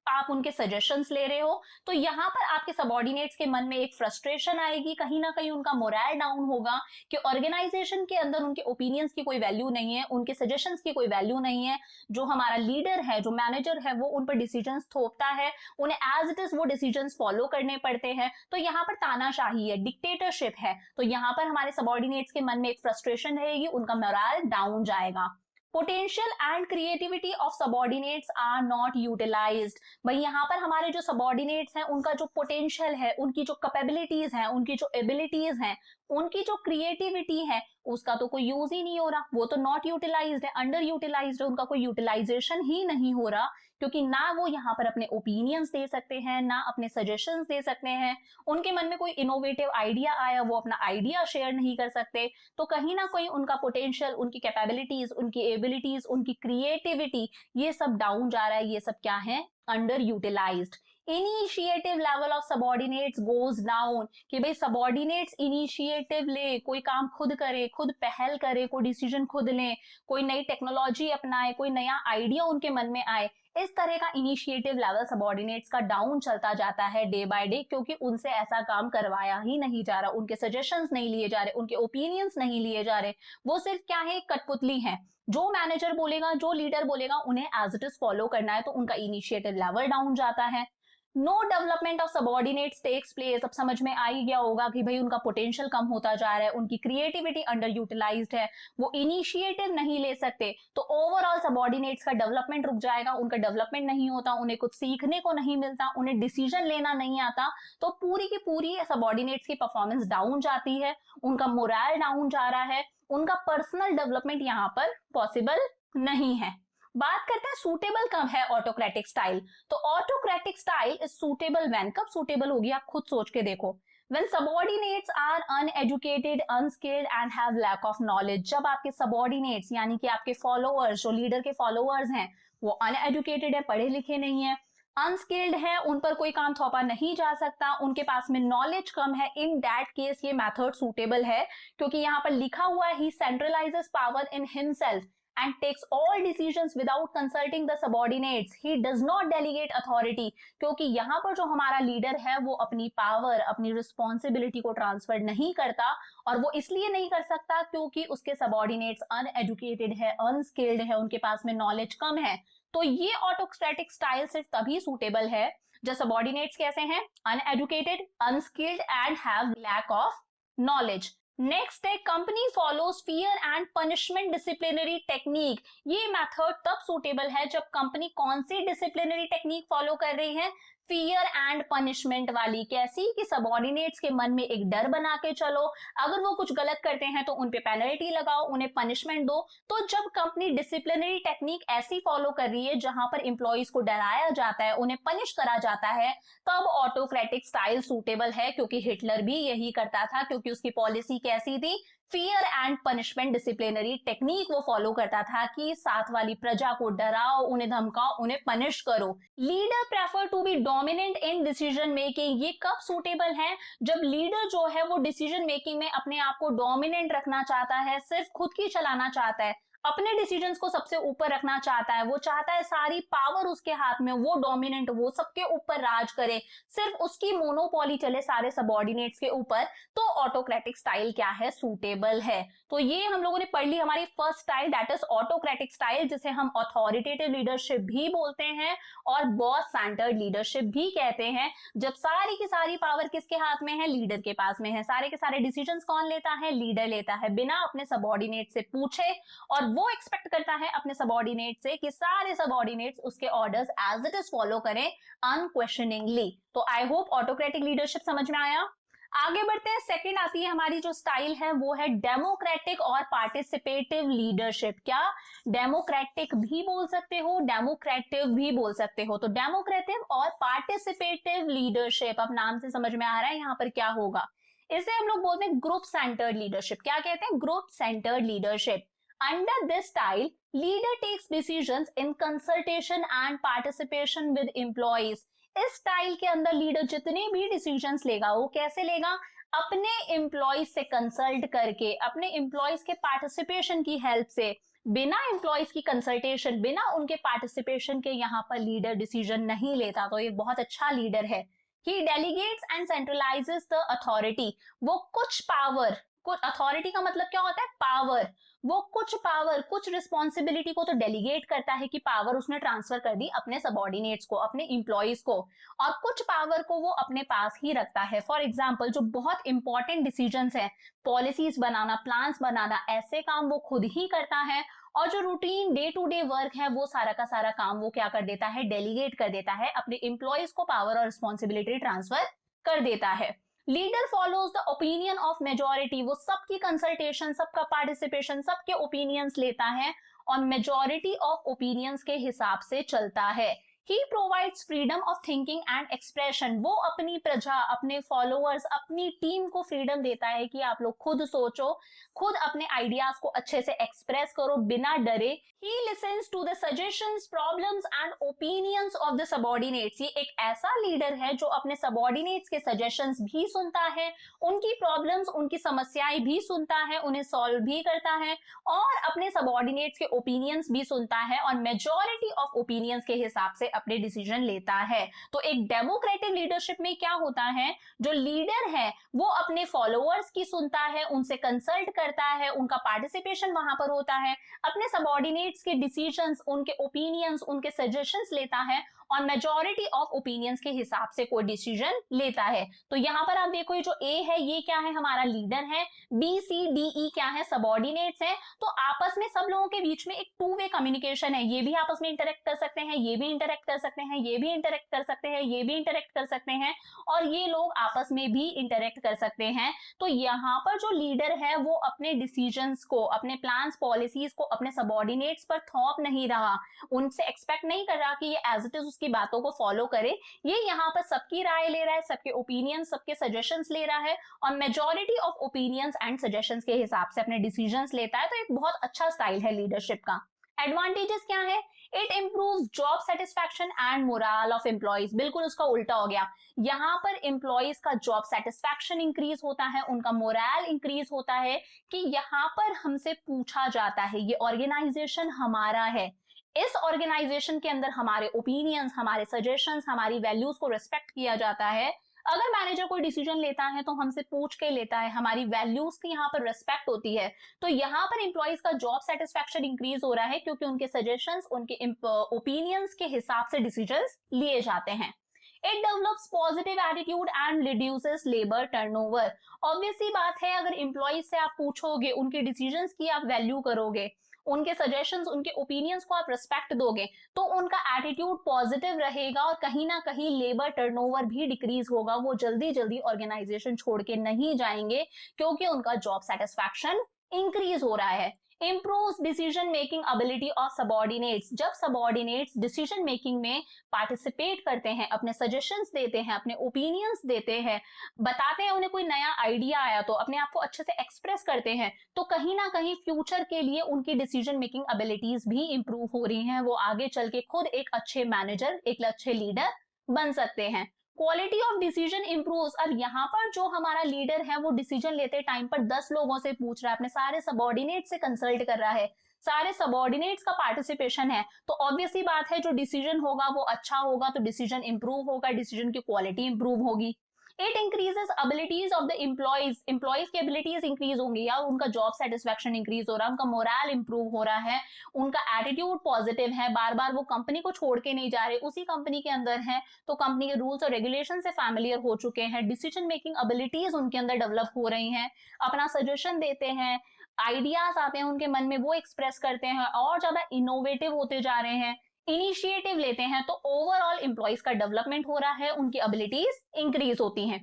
आप उनके सजेशंस ले रहे हो। तो यहाँ पर आपके सबॉर्डिनेट्स के मन में एक फ्रस्ट्रेशन आएगी, कहीं ना कहीं उनका मोरल डाउन होगा कि ऑर्गेनाइजेशन के अंदर उनके ओपिनियंस की कोई वैल्यू नहीं है, उनके सजेशंस की कोई वैल्यू नहीं है। जो हमारा लीडर है, जो मैनेजर है, वो उन पर डिसीजंस थोपता है, उन्हें एज इट इज वो डिसीजंस फॉलो करने पड़ते हैं। तो यहाँ पर तानाशाही है, डिक्टेटरशिप है। तो यहाँ पर हमारे सबॉर्डिनेट्स के मन में एक फ्रस्ट्रेशन रहेगी, उनका मोरल डाउन जाएगा। Potential and creativity of subordinates are not utilised. भाई यहाँ पर हमारे जो सबॉर्डिनेट्स हैं उनका जो पोटेंशियल है, उनकी जो कैपेबिलिटीज हैं, उनकी जो एबिलिटीज हैं, उनकी जो क्रिएटिविटी है, उसका तो कोई यूज ही नहीं हो रहा, वो तो नॉट यूटिलाइज्ड है, अंडर यूटिलाइज्ड है, उनका कोई यूटिलाइजेशन ही नहीं हो रहा, क्योंकि ना वो यहाँ पर अपने ओपिनियंस दे सकते हैं, ना अपने सजेशंस दे सकते हैं। उनके मन में कोई इनोवेटिव आइडिया आया, वो अपना आइडिया शेयर नहीं कर सकते। तो कहीं ना कहीं उनका पोटेंशियल, उनकी कैपेबिलिटीज, उनकी एबिलिटीज, उनकी क्रिएटिविटी, ये सब डाउन जा रहा है। ये सब क्या है? Under utilised. Initiative level of subordinates goes down, कि भाई सबॉर्डिनेट्स इनिशिएटिव ले, कोई काम खुद करे, खुद पहल करे, कोई डिसीजन खुद ले, कोई नई टेक्नोलॉजी अपनाए, कोई नया आइडिया उनके मन में आए। इस तरह का इनिशिएटिव लेवल सबॉर्डिनेट्स का डाउन चलता जाता है डे बाय डे, क्योंकि उनसे ऐसा काम करवाया ही नहीं जा रहा, उनके सजेशंस नहीं लिए जा रहे, उनके ओपिनियंस नहीं लिए जा रहे। वो सिर्फ क्या है? कठपुतली है। जो मैनेजर बोलेगा, जो लीडर बोलेगा, उन्हें एज इट इज फॉलो करना है, तो उनका इनिशिएटिव लेवल डाउन जाता है। No development of subordinates takes place. अब समझ में आ ही गया होगा कि भाई उनका पोटेंशियल कम होता जा रहा है, उनकी क्रिएटिविटी अंडर यूटिलाइज्ड है, वो इनिशिएटिव नहीं ले सकते, तो ओवरऑल सबॉर्डिनेट्स का डेवलपमेंट रुक जाएगा, उनका डेवलपमेंट नहीं होता, उन्हें कुछ सीखने को नहीं मिलता, उन्हें डिसीजन लेना नहीं आता, तो पूरी की पूरी सबॉर्डिनेट्स की परफॉर्मेंस डाउन जाती है, उनका मोरल डाउन जा रहा है, उनका पर्सनल डेवलपमेंट यहाँ पर पॉसिबल नहीं है। बात करते हैं सूटेबल कब है ऑटोक्रेटिक स्टाइल। तो autocratic style is suitable when, कब सूटेबल होगी आप खुद सोच के देखो। When subordinates are uneducated, unskilled and have lack of knowledge, जब आपके subordinates यानी कि आपके followers, जो लीडर के followers हैं, वो uneducated है, पढ़े लिखे नहीं है, अनस्किल्ड है, उन पर कोई काम थोपा नहीं जा सकता, उनके पास में नॉलेज कम है, इन दैट केस ये मेथड सूटेबल है, क्योंकि यहाँ पर लिखा हुआ है ही centralises power in himself and takes all decisions without consulting the subordinates. He does not delegate authority. क्योंकि यहाँ पर जो हमारा लीडर है वो अपनी पावर, अपनी रिस्पॉन्सिबिलिटी को ट्रांसफर नहीं करता, और वो इसलिए नहीं कर सकता क्योंकि उसके सबॉर्डिनेट्स अनएजुकेटेड है, अनस्किल्ड है, उनके पास में नॉलेज कम है। तो ये ऑटोक्रेटिक स्टाइल सिर्फ तभी सूटेबल है जब सबॉर्डिनेट्स कैसे हैं, uneducated, unskilled and have lack of knowledge. Next है company follows fear and punishment disciplinary technique. ये मेथड तब सूटेबल है जब कंपनी कौन सी डिसिप्लिनरी टेक्निक फॉलो कर रही है, फियर एंड पनिशमेंट वाली। कैसी कि सबॉर्डिनेट्स के मन में एक डर बना के चलो, अगर वो कुछ गलत करते हैं तो उन पे पेनल्टी लगाओ, उन्हें पनिशमेंट दो। तो जब कंपनी डिसिप्लिनरी टेक्निक ऐसी फॉलो कर रही है जहां पर एम्प्लॉइज को डराया जाता है, उन्हें पनिश करा जाता है, तब ऑटोक्रेटिक स्टाइल सूटेबल है। क्योंकि हिटलर भी यही करता था, क्योंकि उसकी पॉलिसी कैसी थी, fear and punishment disciplinary technique वो फॉलो करता था कि साथ वाली प्रजा को डराओ, उन्हें धमकाओ, उन्हें पनिश करो। Leader prefer to be dominant in decision making. ये कब सूटेबल है, जब लीडर जो है वो डिसीजन मेकिंग में अपने आप को डोमिनेंट रखना चाहता है, सिर्फ खुद की चलाना चाहता है, अपने डिसीजंस को सबसे ऊपर रखना चाहता है, वो चाहता है सारी पावर उसके हाथ में, वो डोमिनेंट, वो सबके ऊपर राज करे, सिर्फ उसकी मोनोपोली चले सारे सबॉर्डिनेट्स के ऊपर। तो ऑटोक्रेटिक स्टाइल क्या है, सूटेबल है। तो ये हम लोगों ने पढ़ ली हमारी first style, that is autocratic style, जिसे हम अथॉरिटेटिव लीडरशिप भी बोलते हैं और बॉस सेंटर्ड लीडरशिप भी कहते हैं। जब सारी की सारी पावर किसके हाथ में है, लीडर के पास में है, सारे के सारे डिसीजंस कौन लेता है, लीडर लेता है, बिना अपने सबॉर्डिनेट से पूछे, और वो एक्सपेक्ट करता है अपने सबॉर्डिनेट से कि सारे सबॉर्डिनेट्स उसके orders as it is follow करें अनक्वेश्चनिंगली। तो आई होप ऑटोक्रेटिक लीडरशिप समझ में आया। आगे बढ़ते हैं, सेकंड आती है हमारी जो स्टाइल है वो है डेमोक्रेटिक और पार्टिसिपेटिव लीडरशिप। क्या डेमोक्रेटिक भी बोल सकते हो, डेमोक्रेटिव भी बोल सकते हो। तो डेमोक्रेटिव और पार्टिसिपेटिव लीडरशिप, अब नाम से समझ में आ रहा है यहाँ पर क्या होगा। इसे हम लोग बोलते हैं ग्रुप सेंटर्ड लीडरशिप। क्या कहते हैं, group centred leadership. Under this style, leader takes decisions in consultation and participation with employees. इस स्टाइल के अंदर लीडर जितने भी डिसीजंस लेगा वो कैसे लेगा, अपने एम्प्लॉइज से कंसल्ट करके, अपने एम्प्लॉइज के पार्टिसिपेशन की हेल्प से। बिना एम्प्लॉइज की कंसल्टेशन, बिना उनके पार्टिसिपेशन के यहाँ पर लीडर डिसीजन नहीं लेता। तो ये बहुत अच्छा लीडर है। He delegates and centralizes the authority. वो कुछ पावर, कुछ अथॉरिटी का मतलब क्या होता है, पावर, वो कुछ पावर, कुछ रिस्पॉन्सिबिलिटी को तो डेलीगेट करता है कि पावर उसने ट्रांसफर कर दी अपने सबॉर्डिनेट्स को, अपने इंप्लॉइज को, और कुछ पावर को वो अपने पास ही रखता है। फॉर एग्जाम्पल, जो बहुत इंपॉर्टेंट डिसीजंस हैं, पॉलिसीज बनाना, प्लान्स बनाना, ऐसे काम वो खुद ही करता है। और जो routine day to day work है वो सारा का सारा काम वो क्या कर देता है, डेलीगेट कर देता है, अपने इंप्लॉइज को पावर और रिस्पॉन्सिबिलिटी ट्रांसफर कर देता है। Leader follows the opinion of majority. वो सबकी कंसल्टेशन, सबका पार्टिसिपेशन, सबके ओपिनियंस लेता है और मेजोरिटी ऑफ ओपिनियंस के हिसाब से चलता है। He provides freedom of thinking and expression. वो अपनी प्रजा, अपने फॉलोअर्स, अपनी टीम को फ्रीडम देता है कि आप लोग खुद सोचो, खुद अपने आइडियाज को अच्छे से एक्सप्रेस करो बिना डरे। He listens to the suggestions, problems and opinions of the subordinates. ये एक ऐसा लीडर है जो अपने सबॉर्डिनेट्स के सजेशंस भी सुनता है, उनकी प्रॉब्लम्स, उनकी समस्याएं भी सुनता है, उन्हें सॉल्व भी करता है, और अपने सबॉर्डिनेट्स के ओपिनियंस भी सुनता है, और मेजॉरिटी ऑफ ओपिनियंस के हिसाब से अपने डिसीजन लेता है। तो एक डेमोक्रेटिक लीडरशिप में क्या होता है, जो लीडर है वो अपने फॉलोअर्स की सुनता है, उनसे कंसल्ट करता है, उनका पार्टिसिपेशन वहां पर होता है, अपने सबॉर्डिनेट्स के डिसीजंस, उनके ओपिनियंस, उनके सजेशंस लेता है, और मेजॉरिटी ऑफ ओपिनियंस के हिसाब से कोई डिसीजन लेता है। तो यहाँ पर आप देखो, ये जो ए है ये क्या है, हमारा लीडर है, बी सी डी ई क्या है, सबॉर्डिनेट्स है। तो आपस में सब लोगों के बीच में एक टू वे कम्युनिकेशन है, ये भी आपस में इंटरेक्ट कर सकते हैं, ये भी इंटरेक्ट कर सकते हैं, ये भी इंटरेक्ट कर सकते हैं, ये भी इंटरेक्ट कर सकते हैं, और ये लोग आपस में भी इंटरेक्ट कर सकते हैं। तो यहाँ पर जो लीडर है वो अपने डिसीजंस को, अपने प्लान्स पॉलिसीज को अपने सबॉर्डिनेट्स पर थोप नहीं रहा, उनसे एक्सपेक्ट नहीं कर रहा कि ये एज इट इज उसकी बातों को फॉलो करे। ये यहाँ पर सबकी राय ले रहा है, सबके ओपिनियन, सबके सजेशंस ले रहा है और majority of opinions and suggestions के हिसाब से अपने डिसीजंस लेता है। तो एक बहुत अच्छा स्टाइल है लीडरशिप का। एडवांटेजेस क्या है? It improves job satisfaction and moral of employees. बिल्कुल उसका उल्टा हो गया, यहाँ पर एम्प्लॉइज का जॉब सेटिस्फैक्शन इंक्रीज होता है, उनका मोरल इंक्रीज होता है कि यहाँ पर हमसे पूछा जाता है, ये ऑर्गेनाइजेशन हमारा है, इस ऑर्गेनाइजेशन के अंदर हमारे ओपिनियंस, हमारे सजेशंस, हमारी वैल्यूज को रिस्पेक्ट किया जाता है। अगर मैनेजर कोई डिसीजन लेता है तो हमसे पूछ के लेता है, हमारी वैल्यूज की यहाँ पर रिस्पेक्ट होती है। तो यहाँ पर एम्प्लॉइज का जॉब सेटिस्फैक्शन इंक्रीज हो रहा है क्योंकि उनके सजेशंस, उनके ओपिनियंस के हिसाब से डिसीजंस लिए जाते हैं। It develops positive attitude and reduces labor turnover. Obvious सी बात है, अगर एम्प्लॉइज से आप पूछोगे, उनके डिसीजंस की आप वैल्यू करोगे, उनके सजेशंस, उनके ओपिनियंस को आप रिस्पेक्ट दोगे, तो उनका एटीट्यूड पॉजिटिव रहेगा और कहीं ना कहीं लेबर टर्नओवर भी डिक्रीज होगा। वो जल्दी जल्दी ऑर्गेनाइजेशन छोड़ के नहीं जाएंगे क्योंकि उनका जॉब सेटिस्फैक्शन इंक्रीज हो रहा है। improves decision making ability of subordinates. जब subordinates decision making में participate करते हैं, अपने suggestions देते हैं, अपने opinions देते हैं, बताते हैं, उन्हें कोई नया idea आया तो अपने आप को अच्छे से express करते हैं, तो कहीं ना कहीं future के लिए उनकी decision making abilities भी improve हो रही हैं। वो आगे चल के खुद एक अच्छे manager, एक अच्छे leader बन सकते हैं। Quality of decision improves. अब यहाँ पर जो हमारा लीडर है वो डिसीजन लेते टाइम पर 10 लोगों से पूछ रहा है, अपने सारे सबॉर्डिनेट से कंसल्ट कर रहा है, सारे सबॉर्डिनेट्स का पार्टिसिपेशन है, तो ऑब्वियसली बात है जो डिसीजन होगा वो अच्छा होगा, तो डिसीजन इंप्रूव होगा, डिसीजन की क्वालिटी इंप्रूव होगी। It increases abilities of the employees. Employees की एबिलिटीज इंक्रीज होंगी, या उनका जॉब सेटिस्फैक्शन इंक्रीज हो रहा है, उनका मोरल इंप्रूव हो रहा है, उनका एटीट्यूड पॉजिटिव है, बार बार वो कंपनी को छोड़ के नहीं जा रहे, उसी कंपनी के अंदर है, तो कंपनी के रूल्स और रेगुलेशन से फैमिलियर हो चुके हैं, डिसीजन मेकिंग एबिलिटीज उनके अंदर डेवलप हो रही हैं, अपना सजेशन देते हैं, आइडियाज आते हैं उनके मन में, वो एक्सप्रेस करते हैं, और ज्यादा इनोवेटिव होते जा रहे हैं, इनिशिएटिव लेते हैं, तो ओवरऑल एम्प्लॉइज का डेवलपमेंट हो रहा है, उनकी एबिलिटीज इंक्रीज होती हैं।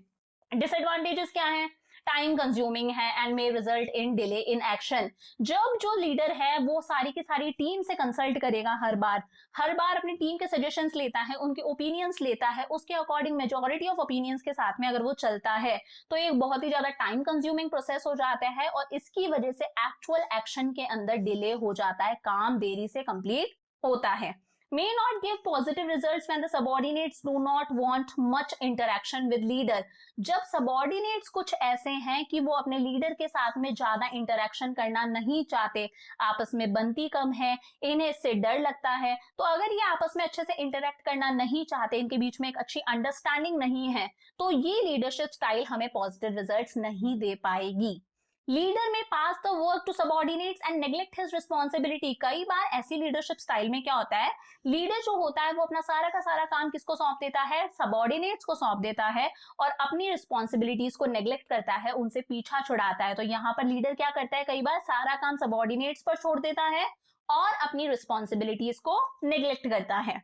डिसएडवांटेजेस क्या है? टाइम कंज्यूमिंग है and may result in delay in action. जब जो लीडर है वो सारी की सारी टीम से कंसल्ट करेगा, हर बार अपनी टीम के सजेशंस लेता है, उनके ओपिनियंस लेता है, उसके अकॉर्डिंग मेजॉरिटी ऑफ ओपिनियंस के साथ में अगर वो चलता है तो एक बहुत ही ज्यादा टाइम कंज्यूमिंग प्रोसेस हो जाता है और इसकी वजह से एक्चुअल एक्शन के अंदर डिले हो जाता है, काम देरी से कंप्लीट होता है। May not give positive results when the subordinates do not want much interaction with leader. जब subordinates कुछ ऐसे हैं कि वो अपने लीडर के साथ में ज्यादा इंटरेक्शन करना नहीं चाहते, आपस में बनती कम है, इन्हें इससे डर लगता है, तो अगर ये आपस में अच्छे से इंटरेक्ट करना नहीं चाहते, इनके बीच में एक अच्छी अंडरस्टैंडिंग नहीं है, तो ये लीडरशिप स्टाइल हमें पॉजिटिव रिजल्ट्स नहीं दे पाएगी। लीडर में pass the work to subordinates and neglect his responsibility. कई बार ऐसी लीडरशिप स्टाइल में क्या होता है, लीडर जो होता है वो अपना सारा का सारा काम किसको सौंप देता है? सबॉर्डिनेट्स को सौंप देता है और अपनी रिस्पॉन्सिबिलिटीज को नेग्लेक्ट करता है, उनसे पीछा छुड़ाता है। तो यहाँ पर लीडर क्या करता है, कई बार सारा काम सबॉर्डिनेट्स पर छोड़ देता है और अपनी रिस्पॉन्सिबिलिटीज को नेग्लेक्ट करता है।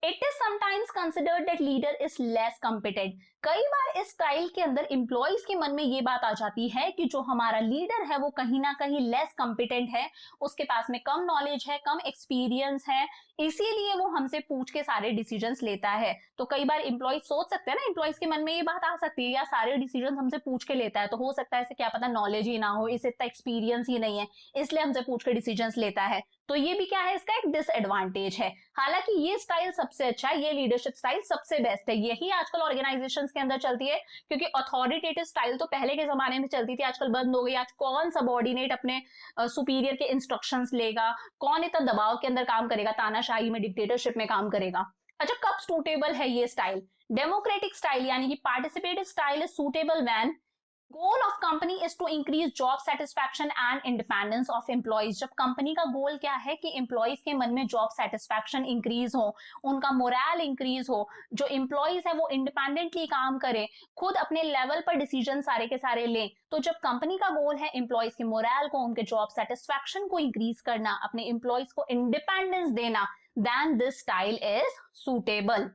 It is sometimes considered that leader is less competent. कई बार इस स्टाइल के अंदर एम्प्लॉइज के मन में ये बात आ जाती है कि जो हमारा लीडर है वो कहीं ना कहीं लेस कॉम्पिटेंट है, उसके पास में कम नॉलेज है, कम एक्सपीरियंस है, इसीलिए वो हमसे पूछ के सारे डिसीजंस लेता है। तो कई बार एम्प्लॉइज सोच सकते हैं ना, एम्प्लॉइज के मन में ये बात आ सकती है, या सारे डिसीजन हमसे पूछ के लेता है, तो हो सकता है इसे क्या पता नॉलेज ही ना हो, इसे इतना एक्सपीरियंस ही नहीं है, इसलिए हमसे पूछ के डिसीजन लेता है। तो ये भी क्या है, इसका एक डिसएडवांटेज है। हालांकि ये स्टाइल सबसे अच्छा है, ये लीडरशिप स्टाइल सबसे बेस्ट है, यही आजकल ऑर्गेनाइजेशंस के अंदर चलती है, क्योंकि अथॉरिटेटिव स्टाइल तो पहले के जमाने में चलती थी, आजकल बंद हो गई। आज कौन सबॉर्डिनेट अपने सुपीरियर के इंस्ट्रक्शंस लेगा, कौन इतना दबाव के अंदर काम करेगा, तानाशाही में, डिक्टेटरशिप में काम करेगा। अच्छा, कब सूटेबल है ये स्टाइल? डेमोक्रेटिक स्टाइल यानी कि participative style is suitable when goal of company is to increase job satisfaction and independence of employees. जब कंपनी का गोल क्या है कि एम्प्लॉइज के मन में जॉब सेटिस्फैक्शन इंक्रीज हो, उनका मोरल इंक्रीज हो, जो एम्प्लॉइज है वो इंडिपेंडेंटली काम करे, खुद अपने लेवल पर डिसीजन सारे के सारे लें। तो जब कंपनी का गोल है एम्प्लॉइज के मोरल को, उनके जॉब सेटिस्फैक्शन को इंक्रीज करना, अपने एम्प्लॉइज को इंडिपेंडेंस देना, then this style is suitable.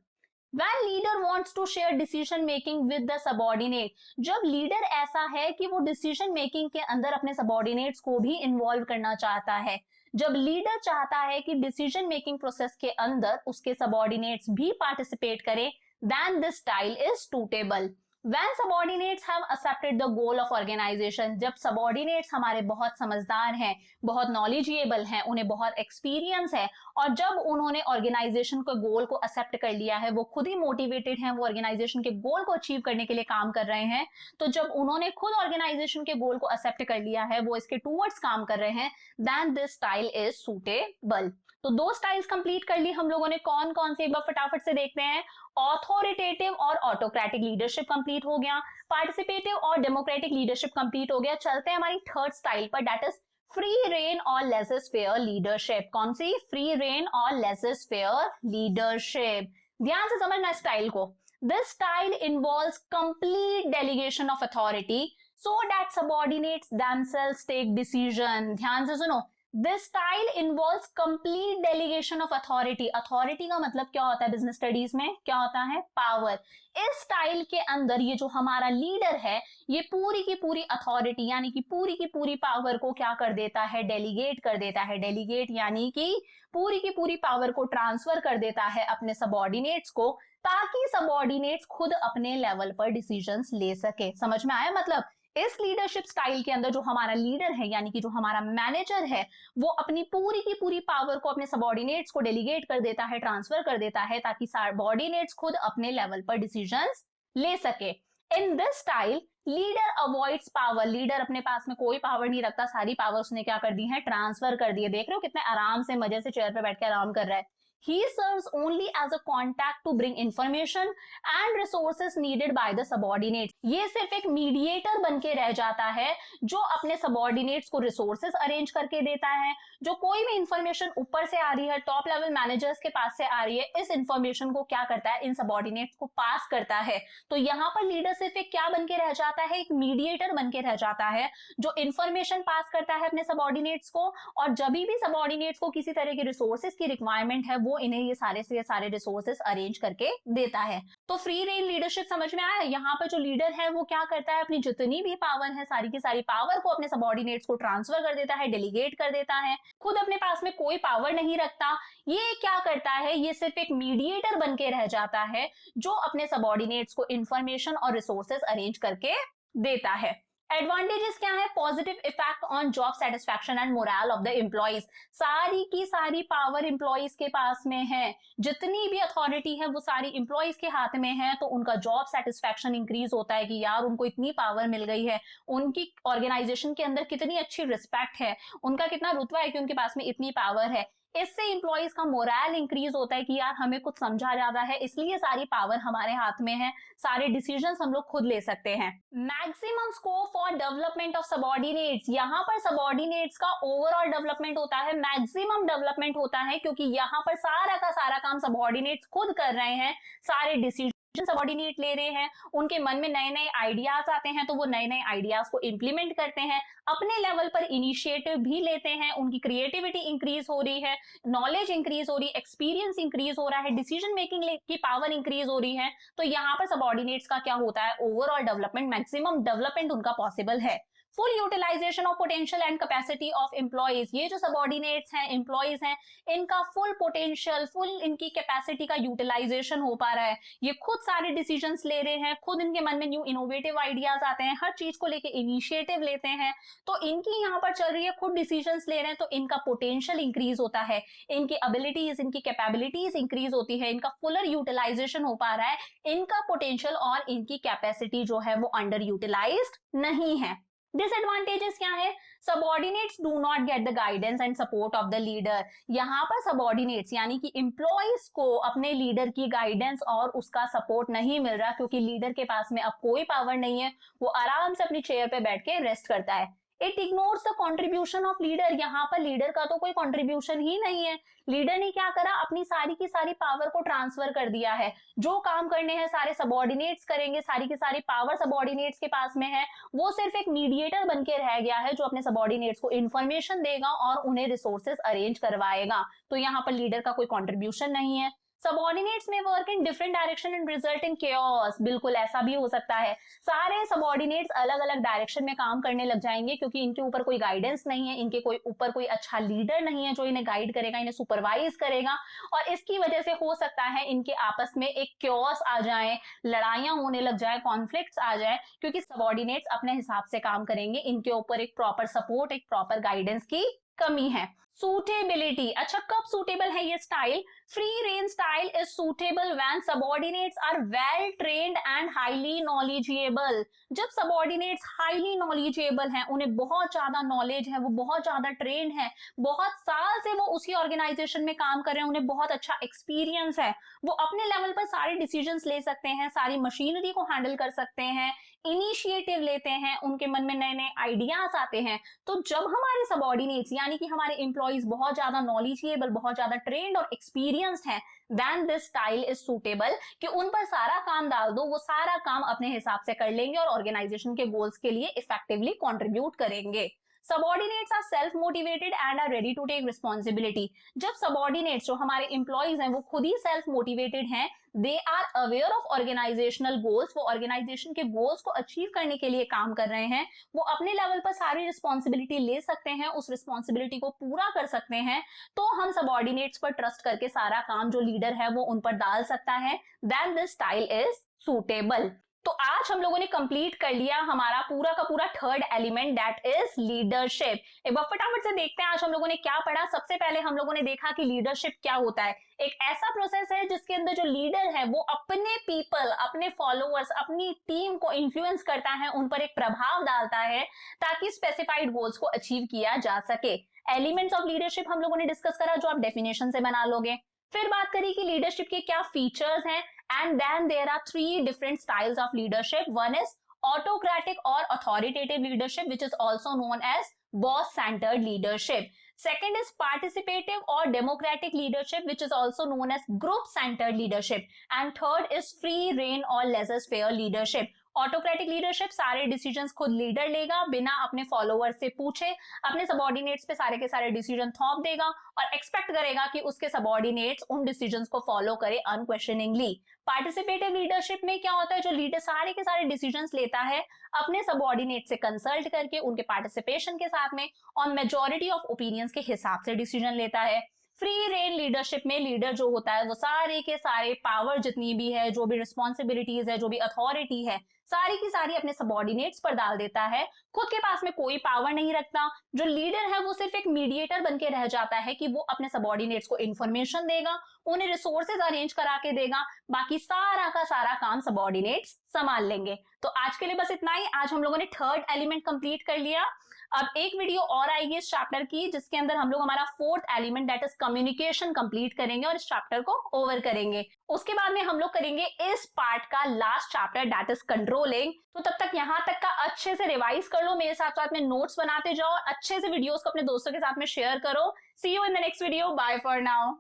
When leader wants to share decision making with the subordinate, जब लीडर ऐसा है कि वो डिसीजन मेकिंग के अंदर अपने सबॉर्डिनेट्स को भी इन्वॉल्व करना चाहता है, जब लीडर चाहता है कि डिसीजन मेकिंग प्रोसेस के अंदर उसके सबॉर्डिनेट्स भी पार्टिसिपेट करें, then this style is suitable. When subordinates have accepted the goal of organization, जब subordinates हमारे बहुत समझदार हैं, बहुत knowledgeable हैं, उन्हें बहुत experience है, और जब उन्होंने organization के goal को accept कर लिया है, वो खुद ही motivated हैं, वो organization के goal को achieve करने के लिए काम कर रहे हैं, तो जब उन्होंने खुद organization के goal को accept कर लिया है, वो इसके towards काम कर रहे हैं, then this style is suitable. तो दो स्टाइल्स कंप्लीट कर ली हम लोगों ने। कौन कौन से एक बार फटाफट से देखते हैं। ऑथोरिटेटिव और ऑटोक्रेटिक लीडरशिप कंप्लीट हो गया, पार्टिसिपेटिव और डेमोक्रेटिक लीडरशिप कंप्लीट हो गया। चलते हैं हमारी थर्ड स्टाइल पर, दैट इज फ्री रेन और लेसेस फेयर लीडरशिप। कौन सी? फ्री रेन और लेसेस फेयर लीडरशिप। ध्यान से समझना स्टाइल को। This style involves complete delegation of authority so that subordinates themselves take decision. ध्यान से सुनो, this style involves complete delegation of authority. Authority का मतलब क्या होता है बिजनेस स्टडीज में? क्या होता है? पावर। इस स्टाइल के अंदर ये जो हमारा लीडर है, ये पूरी की पूरी अथॉरिटी यानी कि पूरी की पूरी पावर को क्या कर देता है? डेलीगेट कर देता है। डेलीगेट यानी कि पूरी की पूरी पावर को ट्रांसफर कर देता है अपने सबऑर्डिनेट्स को, ताकि सबऑर्डिनेट्स खुद अपने लेवल पर डिसीजंस ले सके। समझ में आया मतलब? इस लीडरशिप स्टाइल के अंदर जो हमारा लीडर है यानी कि जो हमारा मैनेजर है, वो अपनी पूरी की पूरी पावर को अपने सबऑर्डिनेट्स को डेलीगेट कर देता है, ट्रांसफर कर देता है, ताकि सबऑर्डिनेट्स खुद अपने लेवल पर डिसीजंस ले सके। In this style leader avoids power. Leader अपने पास में कोई पावर नहीं रखता, सारी पावर उसने क्या कर दी है? ट्रांसफर कर दी है। देख रहे हो कितने आराम से मजे से चेयर पे बैठ के आराम कर रहा है। He serves only as a contact to bring information and resources needed by the subordinates. ये सिर्फ एक मीडिएटर बन के रह जाता है, जो अपने सबऑर्डिनेट्स को रिसोर्सेज अरेंज करके देता है। जो कोई भी इंफॉर्मेशन ऊपर से आ रही है, टॉप लेवल मैनेजर्स के पास से आ रही है, इस इंफॉर्मेशन को क्या करता है? इन सबऑर्डिनेट्स को पास करता है। तो यहाँ पर लीडर सिर्फ एक क्या बन के रह जाता है? एक मीडिएटर बन के रह जाता है, जो इंफॉर्मेशन पास करता है अपने सबऑर्डिनेट्स को, और जब भी सबऑर्डिनेट्स को किसी तरह की रिसोर्सेज की रिक्वायरमेंट है, वो इन्हें ये सारे से सारे रिसोर्सेज अरेंज करके देता है। तो फ्री रेन लीडरशिप समझ में आया? यहाँ पर जो लीडर है वो क्या करता है? अपनी जितनी भी पावर है, सारी की सारी पावर को अपने सबऑर्डिनेट्स को ट्रांसफर कर देता है, डेलीगेट कर देता है, खुद अपने पास में कोई पावर नहीं रखता। ये क्या करता है? ये सिर्फ एक मीडिएटर बन के रह जाता है, जो अपने सबऑर्डिनेट्स को इंफॉर्मेशन और रिसोर्सेज अरेंज करके देता है। एडवांटेजेस क्या है? Positive effect on job satisfaction and moral of the employees. सारी की सारी पावर एम्प्लॉइज के पास में है, जितनी भी अथॉरिटी है वो सारी एम्प्लॉइज के हाथ में है, तो उनका जॉब सेटिस्फैक्शन इंक्रीज होता है कि यार उनको इतनी पावर मिल गई है, उनकी ऑर्गेनाइजेशन के अंदर कितनी अच्छी रिस्पेक्ट है, उनका कितना रुतबा है कि उनके पास में इतनी पावर है। इससे एम्प्लॉइज का मोरल इंक्रीज होता है कि यार हमें कुछ समझा जाता है, इसलिए सारी पावर हमारे हाथ में है, सारे डिसीजंस हम लोग खुद ले सकते हैं। Maximum scope for development of subordinates. यहाँ पर सबऑर्डिनेट्स का ओवरऑल डेवलपमेंट होता है, मैक्सिमम डेवलपमेंट होता है, क्योंकि यहाँ पर सारा का सारा काम सबऑर्डिनेट्स खुद कर रहे हैं, सारे डिसीजन सबऑर्डिनेट ले रहे हैं, उनके मन में नए नए आइडियाज आते हैं तो वो नए नए आइडियाज को इंप्लीमेंट करते हैं, अपने लेवल पर इनिशिएटिव भी लेते हैं, उनकी क्रिएटिविटी इंक्रीज हो रही है, नॉलेज इंक्रीज हो रही है, एक्सपीरियंस इंक्रीज हो रहा है, डिसीजन मेकिंग की पावर इंक्रीज हो रही है। तो यहाँ पर सबऑर्डिनेट्स का क्या होता है? ओवरऑल डेवलपमेंट, मैक्सिमम डेवलपमेंट उनका पॉसिबल है। Full utilisation of potential and capacity of employees. ये जो सबऑर्डिनेट्स हैं, एम्प्लॉइज हैं, इनका फुल पोटेंशियल, फुल इनकी कैपेसिटी का यूटिलाइजेशन हो पा रहा है। ये खुद सारे डिसीजंस ले रहे हैं, खुद इनके मन में न्यू इनोवेटिव आइडियाज आते हैं, हर चीज को लेके इनिशिएटिव लेते हैं, तो इनकी यहाँ पर चल रही है, खुद डिसीजंस ले रहे हैं, तो इनका पोटेंशियल इंक्रीज होता है, इनकी एबिलिटीज, इनकी कैपेबिलिटीज इंक्रीज होती है, इनका फुलर यूटिलाइजेशन हो पा रहा है, इनका पोटेंशियल और इनकी कैपेसिटी जो है वो अंडर यूटिलाइज्ड नहीं है। डिसएडवांटेजेस क्या है? Subordinates do not get the guidance and support of the leader. यहाँ पर सबॉर्डिनेट्स यानी कि एम्प्लॉइज को अपने लीडर की गाइडेंस और उसका सपोर्ट नहीं मिल रहा, क्योंकि लीडर के पास में अब कोई पावर नहीं है, वो आराम से अपनी चेयर पे बैठ के रेस्ट करता है। It ignores the contribution of leader. यहाँ पर लीडर का तो कोई कंट्रीब्यूशन ही नहीं है। लीडर ने क्या करा? अपनी सारी की सारी पावर को ट्रांसफर कर दिया है। जो काम करने हैं सारे सबॉर्डिनेट्स करेंगे, सारी की सारी पावर सबॉर्डिनेट्स के पास में है। वो सिर्फ एक मीडिएटर बन के रह गया है, जो अपने सबॉर्डिनेट्स को इंफॉर्मेशन देगा और उन्हें रिसोर्सेज अरेंज करवाएगा। तो यहाँ पर लीडर का कोई कॉन्ट्रीब्यूशन नहीं है। सबॉर्डिनेट्स में work in different direction and result in chaos. बिल्कुल ऐसा भी हो सकता है, सारे सबॉर्डिनेट्स अलग अलग डायरेक्शन में काम करने लग जाएंगे, क्योंकि इनके ऊपर कोई गाइडेंस नहीं है, इनके कोई ऊपर कोई अच्छा लीडर नहीं है जो इन्हें गाइड करेगा, इन्हें सुपरवाइज करेगा। और इसकी वजह से हो सकता है इनके आपस में एक केओस आ जाए, लड़ाइयां होने लग जाए, कॉन्फ्लिक्ट्स आ जाए, क्योंकि सबॉर्डिनेट्स अपने हिसाब से काम करेंगे, इनके ऊपर एक प्रॉपर सपोर्ट, एक प्रॉपर गाइडेंस की कमी है। सूटेबिलिटी, अच्छा कब सूटेबल है ये style? Free range style is suitable when subordinates are well trained and highly knowledgeable. जब सबॉर्डिनेट्स हाईली नॉलेजेबल हैं, उन्हें बहुत ज्यादा नॉलेज है, वो बहुत ज्यादा ट्रेन्ड है, बहुत साल से वो उसी ऑर्गेनाइजेशन में काम कर रहे हैं, उन्हें बहुत अच्छा एक्सपीरियंस है, वो अपने लेवल पर सारे डिसीजंस ले सकते हैं, सारी मशीनरी को हैंडल कर सकते हैं, इनिशिएटिव लेते हैं, उनके मन में नए नए आइडियाज आते हैं। तो जब हमारे सबॉर्डिनेट्स यानी कि हमारे एम्प्लॉइज बहुत ज्यादा नॉलेजेबल, बहुत ज्यादा ट्रेन्ड और एक्सपीरियंस्ड हैं, then this style is suitable, कि उन पर सारा काम डाल दो, वो सारा काम अपने हिसाब से कर लेंगे और ऑर्गेनाइजेशन के गोल्स के लिए इफेक्टिवली कंट्रीब्यूट करेंगे। Subordinates are self motivated and are ready to take responsibility. जब सबॉर्डिनेट्स जो हमारे एम्प्लॉइज हैं वो खुद ही सेल्फ मोटिवेटेड हैं, they are aware of organisational goals, वो ऑर्गेनाइजेशन के गोल्स को अचीव करने के लिए काम कर रहे हैं, वो अपने लेवल पर सारी रिस्पॉन्सिबिलिटी ले सकते हैं, उस रिस्पॉन्सिबिलिटी को पूरा कर सकते हैं, तो हम सबॉर्डिनेट्स पर ट्रस्ट करके सारा काम जो लीडर है वो उन पर डाल सकता है। Then this style is suitable. तो आज हम लोगों ने कंप्लीट कर लिया हमारा पूरा का पूरा third element, that is leadership. एक बार फटाफट से देखते हैं आज हम लोगों ने क्या पढ़ा। सबसे पहले हम लोगों ने देखा कि लीडरशिप क्या होता है। एक ऐसा प्रोसेस है जिसके अंदर जो लीडर है वो अपने पीपल, अपने फॉलोअर्स, अपनी टीम को इन्फ्लुएंस करता है, उन पर एक प्रभाव डालता है, ताकि स्पेसिफाइड गोल्स को अचीव किया जा सके। एलिमेंट्स ऑफ लीडरशिप हम लोगों ने डिस्कस करा, जो आप डेफिनेशन से बना लोगे। फिर बात करी कि लीडरशिप के क्या फीचर्स हैं, and then there are three different styles of leadership. One is autocratic or authoritative leadership, which is also known as boss centered leadership. Second is participative or democratic leadership, which is also known as group centered leadership. And third is free reign or laissez-faire leadership. Autocratic leadership, सारे decisions खुद leader लेगा, बिना अपने followers से पूछे अपने subordinates पे सारे के सारे डिसीजन थोप देगा और एक्सपेक्ट करेगा कि उसके सबॉर्डिनेट्स उन डिसीजंस को फॉलो करे अनक्वेश्चनिंगली। पार्टिसिपेटिव लीडरशिप में क्या होता है? जो लीडर सारे के सारे डिसीजंस लेता है अपने सबॉर्डिनेट से कंसल्ट करके, उनके पार्टिसिपेशन के साथ में, और मेजॉरिटी ऑफ ओपिनियंस के हिसाब से डिसीजन लेता है। फ्री रेन लीडरशिप में लीडर जो होता है वो सारे के सारे पावर जितनी भी है, जो भी रिस्पॉन्सिबिलिटीज है, जो भी अथॉरिटी है, सारी की सारी अपने सबॉर्डिनेट्स पर डाल देता है, खुद के पास में कोई पावर नहीं रखता। जो लीडर है वो सिर्फ एक मीडिएटर बन के रह जाता है, कि वो अपने सबॉर्डिनेट्स को इंफॉर्मेशन देगा, उन्हें रिसोर्सेज अरेंज करा के देगा, बाकी सारा का सारा काम सबॉर्डिनेट्स संभाल लेंगे। तो आज के लिए बस इतना ही। आज हम लोगों ने थर्ड एलिमेंट कंप्लीट कर लिया। अब एक वीडियो और आएगी इस चैप्टर की, जिसके अंदर हम लोग हमारा fourth element that is communication complete करेंगे और इस चैप्टर को ओवर करेंगे। उसके बाद में हम लोग करेंगे इस पार्ट का last chapter that is controlling. तो तब तक यहाँ तक का अच्छे से रिवाइज कर लो, मेरे साथ साथ में नोट्स बनाते जाओ, अच्छे से वीडियोस को अपने दोस्तों के साथ में शेयर करो। See you in the next video, bye for now.